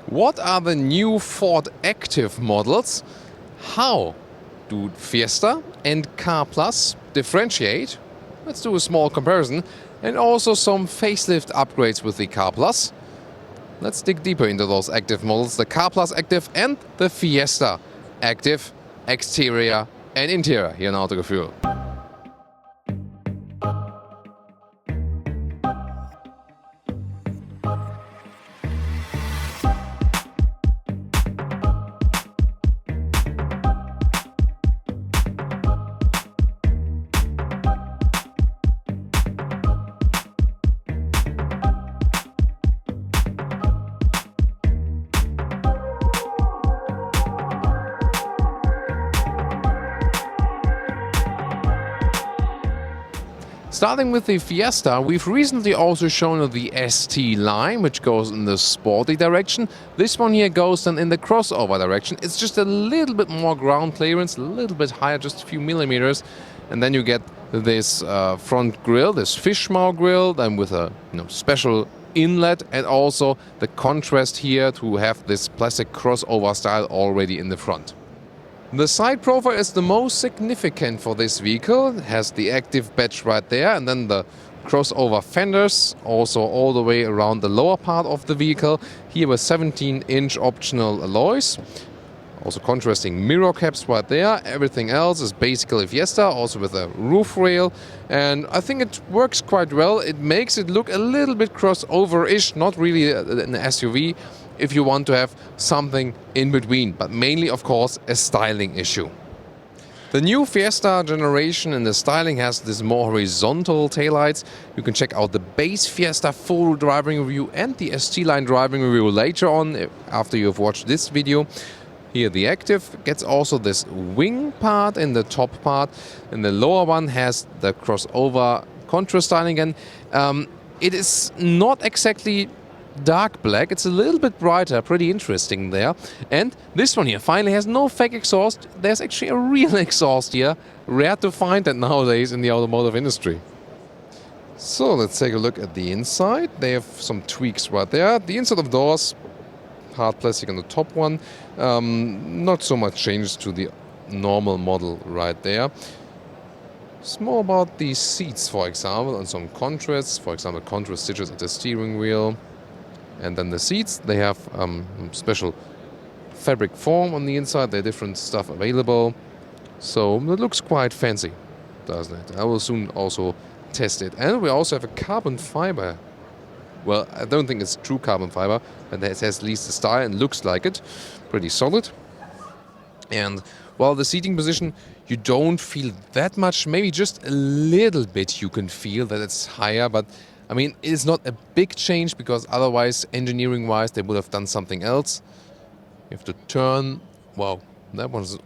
What are the new Ford Active models? How do Fiesta and Car Plus differentiate? Let's do a small comparison. And also some facelift upgrades with the Car Plus. Let's dig deeper into those active models, the Car Plus Active and the Fiesta Active, exterior and interior here in Autogefühl. Starting with the Fiesta, we've recently also shown the ST line, which goes in the sporty direction. This one here goes then in the crossover direction. It's just a little bit more ground clearance, a little bit higher, just a few millimeters. And then you get this front grille, this fishmouth grille, then with a special inlet, and also the contrast here to have this plastic crossover style already in the front. The side profile is the most significant for this vehicle. It has the active badge right there, and then the crossover fenders also all the way around the lower part of the vehicle. Here with 17-inch optional alloys. Also contrasting mirror caps right there. Everything else is basically Fiesta, also with a roof rail. And I think it works quite well. It makes it look a little bit crossover-ish, not really an SUV, if you want to have something in between, but mainly, of course, a styling issue. The new Fiesta generation in the styling has this more horizontal taillights. You can check out the base Fiesta full driving review and the ST line driving review later on, after you have watched this video. Here the Active gets also this wing part in the top part, and the lower one has the crossover contrast styling again. It is not exactly dark black, it's a little bit brighter, pretty interesting there. And this one here finally has no fake exhaust. There's actually a real exhaust here. Rare to find that nowadays in the automotive industry. So let's take a look at the inside. They have some tweaks right there. The inside of doors, hard plastic on the top one. Not so much changes to the normal model right there. It's more about the seats, for example, and some contrasts. For example, contrast stitches at the steering wheel. And then the seats, they have special fabric foam on the inside. There are different stuff available. So it looks quite fancy, doesn't it? I will soon also test it. And we also have a carbon fiber. Well, I don't think it's true carbon fiber, but it has at least the style and looks like it. Pretty solid. And while the seating position, you don't feel that much. Maybe just a little bit you can feel that it's higher, but I mean, it's not a big change because otherwise, engineering-wise, they would have done something else. You have to turn. Wow, that one's.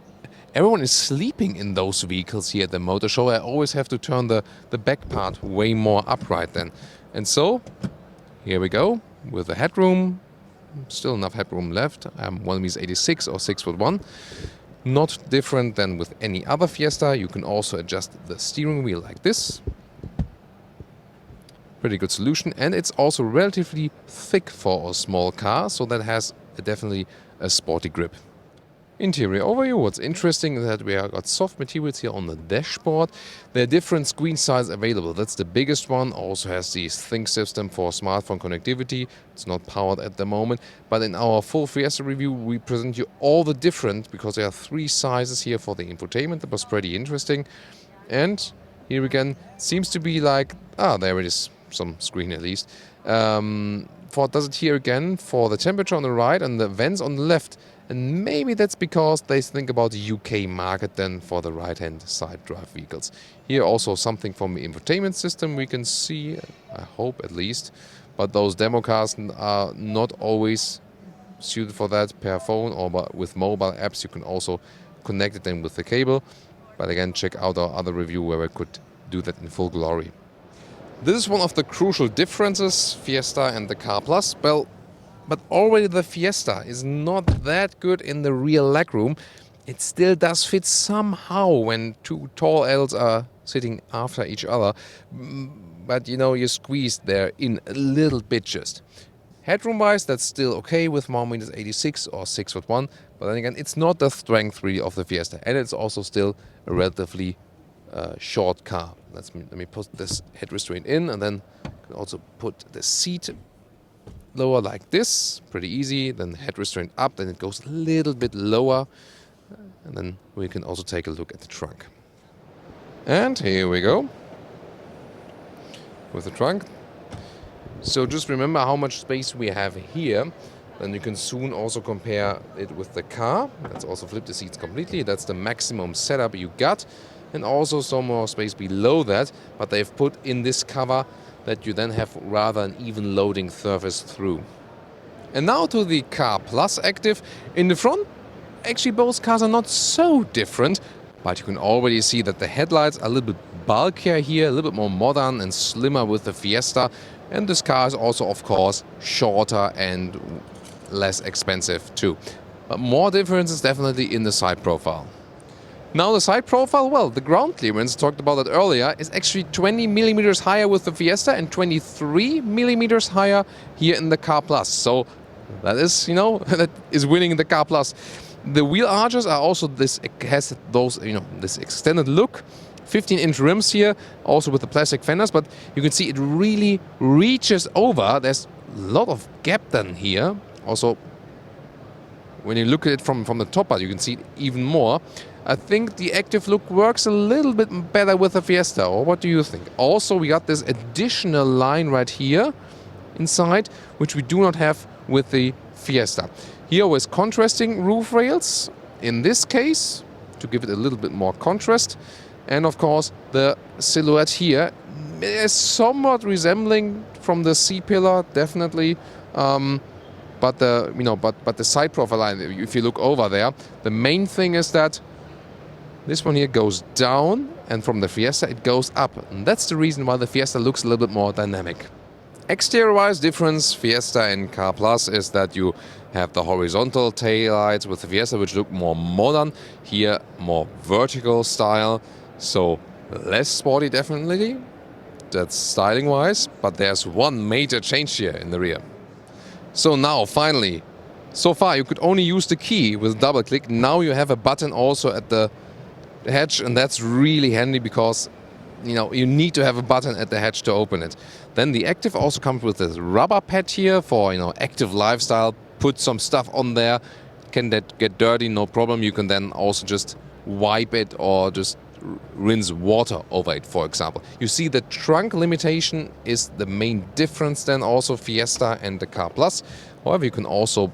Everyone is sleeping in those vehicles here at the motor show. I always have to turn the back part way more upright then. And so, here we go with the headroom. Still enough headroom left. I'm 1m86 or 6'1". Not different than with any other Fiesta. You can also adjust the steering wheel like this. Pretty good solution, and it's also relatively thick for a small car, so that has definitely a sporty grip. Interior overview. What's interesting is that we have got soft materials here on the dashboard. There are different screen sizes available. That's the biggest one. Also has the Think system for smartphone connectivity. It's not powered at the moment, but in our full Fiesta review we present you all the different, because there are 3 sizes here for the infotainment. That was pretty interesting. And here again, seems to be like, there it is. Some screen at least. Ford does it here again for the temperature on the right and the vents on the left. And maybe that's because they think about the UK market then for the right-hand side drive vehicles. Here also something from the infotainment system we can see, I hope at least. But those demo cars are not always suited for that per phone, or with mobile apps you can also connect it then with the cable. But again, check out our other review where we could do that in full glory. This is one of the crucial differences, Fiesta and the Car Plus. Well, but already the Fiesta is not that good in the rear legroom. It still does fit somehow when 2 tall Ls are sitting after each other. But you squeeze there in a little bit just. Headroom-wise, that's still okay with 1.86 or 6'1", but then again, it's not the strength really of the Fiesta, and it's also still a relatively short car. Let me put this head restraint in, and then you can also put the seat lower like this, pretty easy. Then head restraint up, then it goes a little bit lower, and then we can also take a look at the trunk. And here we go with the trunk. So just remember how much space we have here. Then you can soon also compare it with the car. Let's also flip the seats completely. That's the maximum setup you got. And also some more space below that. But they've put in this cover that you then have rather an even loading surface through. And now to the Car Plus Active. In the front, actually both cars are not so different. But you can already see that the headlights are a little bit bulkier here, a little bit more modern and slimmer with the Fiesta. And this car is also, of course, shorter and less expensive too. But more difference is definitely in the side profile. Now the side profile, well, the ground clearance, talked about that earlier, is actually 20 millimeters higher with the Fiesta and 23 millimeters higher here in the Car Plus. So that is, that is winning in the Car Plus. The wheel arches are also it has those, this extended look. 15-inch rims here, also with the plastic fenders, but you can see it really reaches over. There's a lot of gap then here. Also, when you look at it from the top part, you can see it even more. I think the Active look works a little bit better with the Fiesta, or what do you think? Also, we got this additional line right here inside, which we do not have with the Fiesta. Here with contrasting roof rails, in this case, to give it a little bit more contrast. And of course, the silhouette here is somewhat resembling from the C-pillar, definitely. But the side profile line, if you look over there, the main thing is that this one here goes down, and from the Fiesta it goes up. And that's the reason why the Fiesta looks a little bit more dynamic. Exterior-wise difference, Fiesta and Car Plus, is that you have the horizontal taillights with the Fiesta, which look more modern. Here, more vertical style. So less sporty, definitely. That's styling-wise. But there's one major change here in the rear. So now, finally, so far you could only use the key with double click. Now you have a button also at the hatch, and that's really handy because you need to have a button at the hatch to open it. Then the Active also comes with this rubber pad here for active lifestyle. Put some stuff on there. Can that get dirty? No problem. You can then also just wipe it or just rinse water over it, for example. You see the trunk limitation is the main difference then also Fiesta and the Car Plus. However, you can also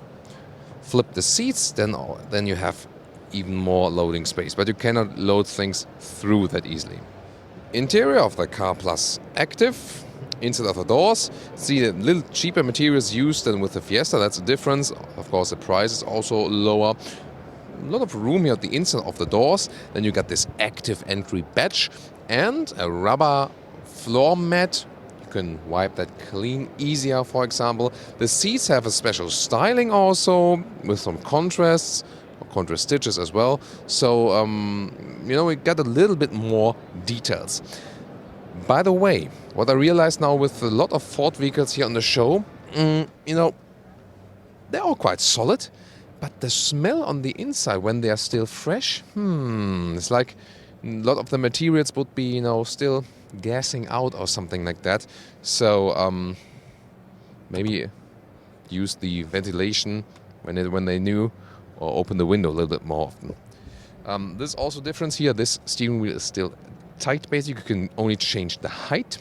flip the seats, then you have even more loading space, but you cannot load things through that easily. Interior of the Car Plus Active, inside of the doors, see the little cheaper materials used than with the Fiesta, that's a difference. Of course, the price is also lower. A lot of room here at the inside of the doors. Then you got this Active entry badge and a rubber floor mat. You can wipe that clean easier, for example. The seats have a special styling also with some contrasts, or contrast stitches as well. So, we got a little bit more details. By the way, what I realized now with a lot of Ford vehicles here on the show, they're all quite solid. But the smell on the inside when they are still fresh, it's like a lot of the materials would be, still gassing out or something like that. So maybe use the ventilation when they new, or open the window a little bit more often. There's also difference here. This steering wheel is still tight. Basically, you can only change the height.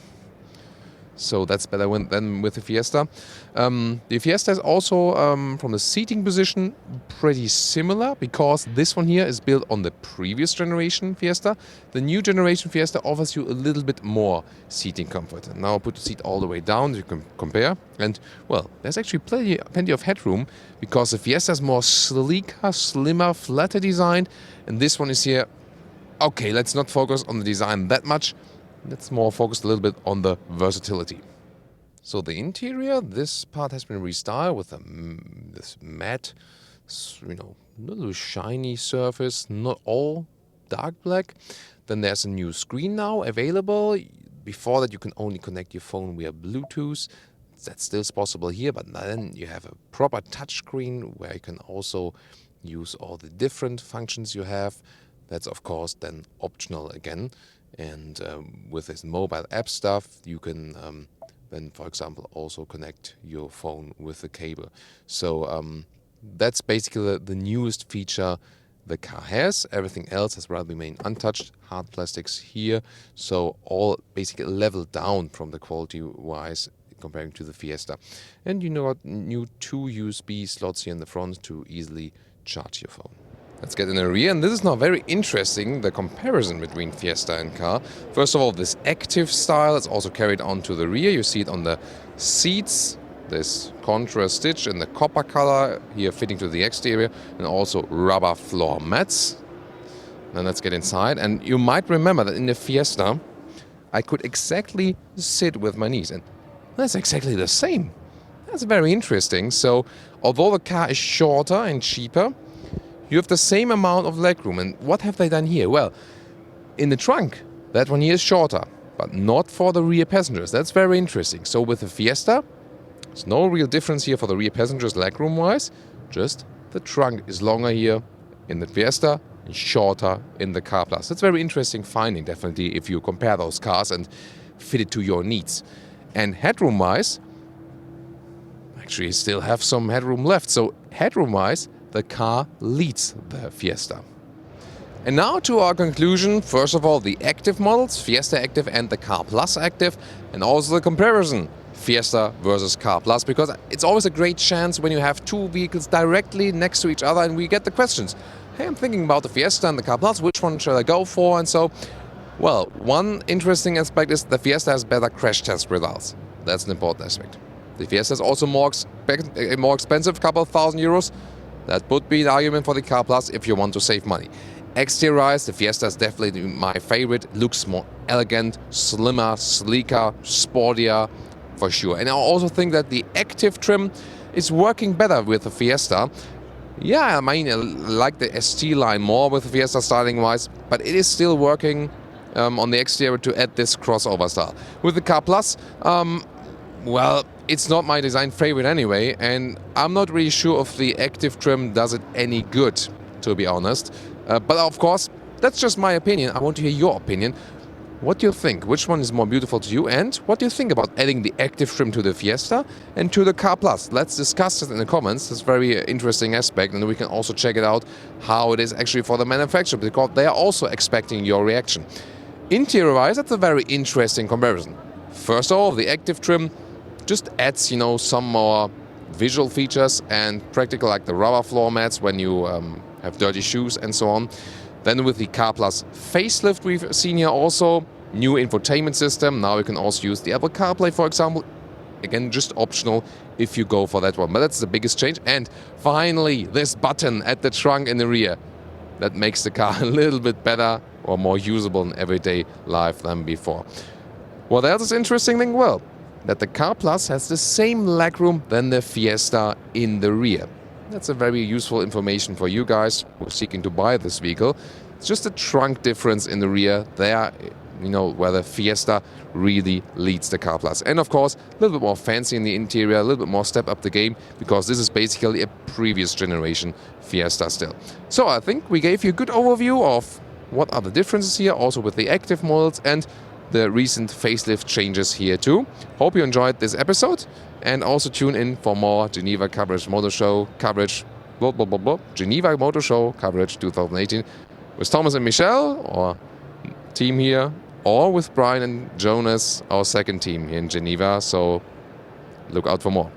So that's better than with the Fiesta. The Fiesta is also, from the seating position, pretty similar because this one here is built on the previous generation Fiesta. The new generation Fiesta offers you a little bit more seating comfort. And now I'll put the seat all the way down, you can compare. And, well, there's actually plenty of headroom because the Fiesta is more sleeker, slimmer, flatter designed. And this one is here, okay, let's not focus on the design that much. Let's more focus a little bit on the versatility. So the interior, this part has been restyled with this matte, little shiny surface, not all dark black. Then there's a new screen now available. Before that, you can only connect your phone via Bluetooth. That's still possible here, but then you have a proper touchscreen where you can also use all the different functions you have. That's of course then optional again. And with this mobile app stuff, you can then, for example, also connect your phone with the cable. So that's basically the newest feature the car has. Everything else has rather remained untouched. Hard plastics here, so all basically leveled down from the quality-wise comparing to the Fiesta. And you know what? New 2 USB slots here in the front to easily charge your phone. Let's get in the rear, and this is now very interesting, the comparison between Fiesta and car. First of all, this active style is also carried on to the rear. You see it on the seats, this contrast stitch in the copper color here fitting to the exterior, and also rubber floor mats. Then let's get inside, and you might remember that in the Fiesta I could exactly sit with my knees, and that's exactly the same. That's very interesting. So although the car is shorter and cheaper, you have the same amount of legroom. And what have they done here? Well, in the trunk, that one here is shorter, but not for the rear passengers. That's very interesting. So with the Fiesta, there's no real difference here for the rear passengers legroom-wise. Just the trunk is longer here in the Fiesta and shorter in the Car Plus. That's very interesting finding, definitely, if you compare those cars and fit it to your needs. And headroom-wise, actually you still have some headroom left. So headroom-wise, the car leads the Fiesta. And now to our conclusion. First of all, the active models, Fiesta Active and the Car Plus Active, and also the comparison, Fiesta versus Car Plus, because it's always a great chance when you have two vehicles directly next to each other and we get the questions. Hey, I'm thinking about the Fiesta and the Car Plus, which one should I go for? And so, well, one interesting aspect is the Fiesta has better crash test results. That's an important aspect. The Fiesta is also more expensive, couple of €1,000. That would be an argument for the Car Plus if you want to save money. Exterior-wise, the Fiesta is definitely my favorite. It looks more elegant, slimmer, sleeker, sportier, for sure. And I also think that the active trim is working better with the Fiesta. Yeah, I mean, I like the ST line more with the Fiesta styling-wise, but it is still working on the exterior to add this crossover style. With the Car Plus, well, it's not my design favorite anyway, and I'm not really sure if the active trim does it any good, to be honest. But of course, that's just my opinion. I want to hear your opinion. What do you think? Which one is more beautiful to you? And what do you think about adding the active trim to the Fiesta and to the Car Plus? Let's discuss it in the comments. It's a very interesting aspect, and we can also check it out how it is actually for the manufacturer, because they are also expecting your reaction. Interior-wise, that's a very interesting comparison. First of all, the active trim just adds, you know, some more visual features and practical, like the rubber floor mats when you have dirty shoes and so on. Then with the Car Plus facelift, we've seen here also new infotainment system. Now you can also use the Apple CarPlay, for example. Again, just optional if you go for that one. But that's the biggest change. And finally, this button at the trunk in the rear. That makes the car a little bit better or more usable in everyday life than before. What else is interesting then? Well, that the Car Plus has the same legroom than the Fiesta in the rear. That's a very useful information for you guys who are seeking to buy this vehicle. It's just a trunk difference in the rear there, you know, where the Fiesta really leads the Car Plus. And of course, a little bit more fancy in the interior, a little bit more step up the game, because this is basically a previous generation Fiesta still. So I think we gave you a good overview of what are the differences here, also with the active models and the recent facelift changes here too. Hope you enjoyed this episode, and also tune in for more Geneva coverage, motor show coverage, Geneva Motor Show coverage 2018 with Thomas and Michelle, our team here, or with Brian and Jonas, our second team here in Geneva. So look out for more.